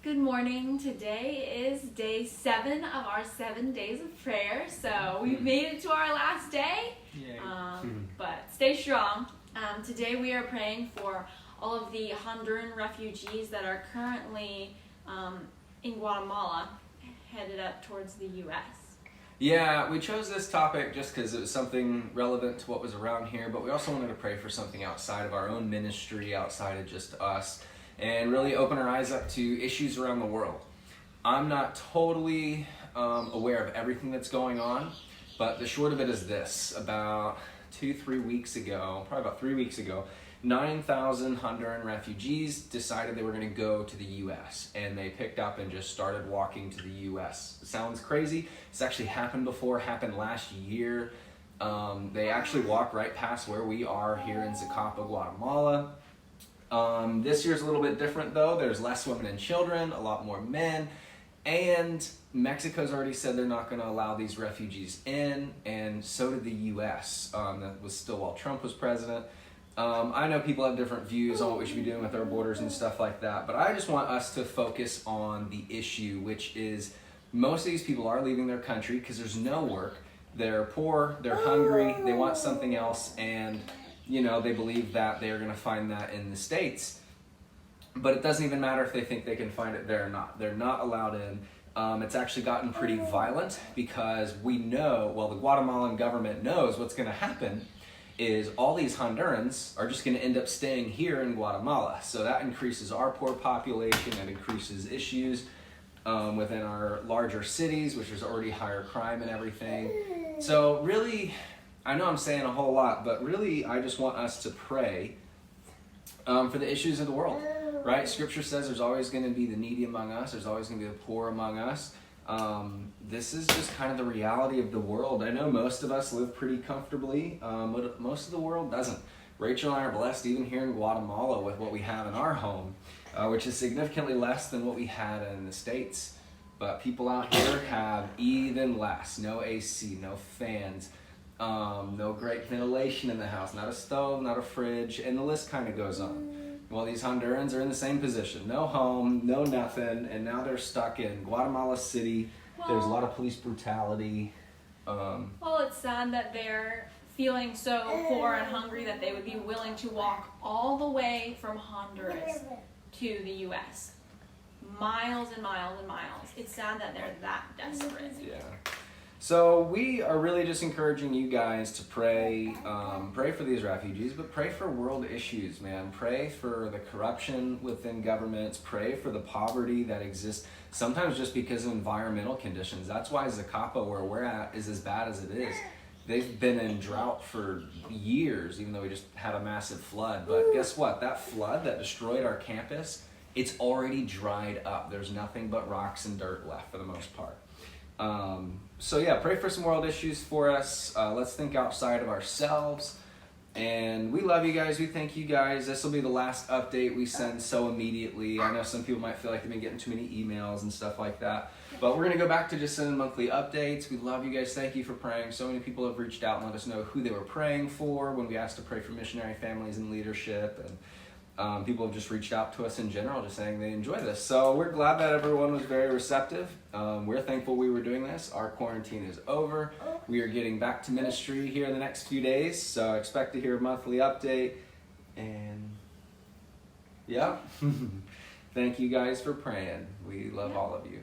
Good morning. Today is day 7 of our 7 days of prayer. So we've made it to our last day, but stay strong. Today we are praying for all of the Honduran refugees that are currently in Guatemala, headed up towards the U.S. Yeah, we chose this topic just because it was something relevant to what was around here, but we also wanted to pray for something outside of our own ministry, outside of just us, and really open our eyes up to issues around the world. I'm not totally aware of everything that's going on, but the short of it is this. About 3 weeks ago, 9,000 Honduran refugees decided they were going to go to the U.S. and they picked up and just started walking to the U.S. Sounds crazy. It's actually happened before, happened last year. They actually walked right past where we are here in Zacapa, Guatemala. This year's a little bit different though. There's less women and children, a lot more men, and Mexico's already said they're not going to allow these refugees in, and so did the U.S. That was still while Trump was president. I know people have different views on what we should be doing with our borders and stuff like that, but I just want us to focus on the issue, which is most of these people are leaving their country because there's no work. They're poor, they're hungry, they want something else, and they believe that they're going to find that in the States. But it doesn't even matter if they think they can find it there or not. They're not allowed in. It's actually gotten pretty violent because we know, the Guatemalan government knows what's going to happen is all these Hondurans are just going to end up staying here in Guatemala. So that increases our poor population, and increases issues within our larger cities, which is already higher crime and everything. So really, I know I'm saying a whole lot, but really I just want us to pray for the issues of the world, right? Scripture says there's always going to be the needy among us. There's always going to be the poor among us. This is just kind of the reality of the world. I know most of us live pretty comfortably, but most of the world doesn't. Rachel and I are blessed even here in Guatemala with what we have in our home, which is significantly less than what we had in the States. But people out here have even less. No AC, no fans, no great ventilation in the house, not a stove, not a fridge, and the list kind of goes on. Well, these Hondurans are in the same position. No home, no nothing, and now they're stuck in Guatemala City. There's a lot of police brutality. It's sad that they're feeling so poor and hungry that they would be willing to walk all the way from Honduras to the U.S. Miles and miles and miles. It's sad that they're that desperate. Yeah. So we are really just encouraging you guys to pray for these refugees, but pray for world issues, man. Pray for the corruption within governments. Pray for the poverty that exists, sometimes just because of environmental conditions. That's why Zacapa, where we're at, is as bad as it is. They've been in drought for years, even though we just had a massive flood. But guess what? That flood that destroyed our campus, it's already dried up. There's nothing but rocks and dirt left for the most part. So yeah, pray for some world issues for us. Let's think outside of ourselves. And we love you guys. We thank you guys. This will be the last update we send so immediately. I know some people might feel like they've been getting too many emails and stuff like that. But we're going to go back to just sending monthly updates. We love you guys. Thank you for praying. So many people have reached out and let us know who they were praying for when we asked to pray for missionary families and leadership. And people have just reached out to us in general, just saying they enjoy this. So we're glad that everyone was very receptive. We're thankful we were doing this. Our quarantine is over. We are getting back to ministry here in the next few days. So expect to hear a monthly update. And yeah, thank you guys for praying. We love all of you.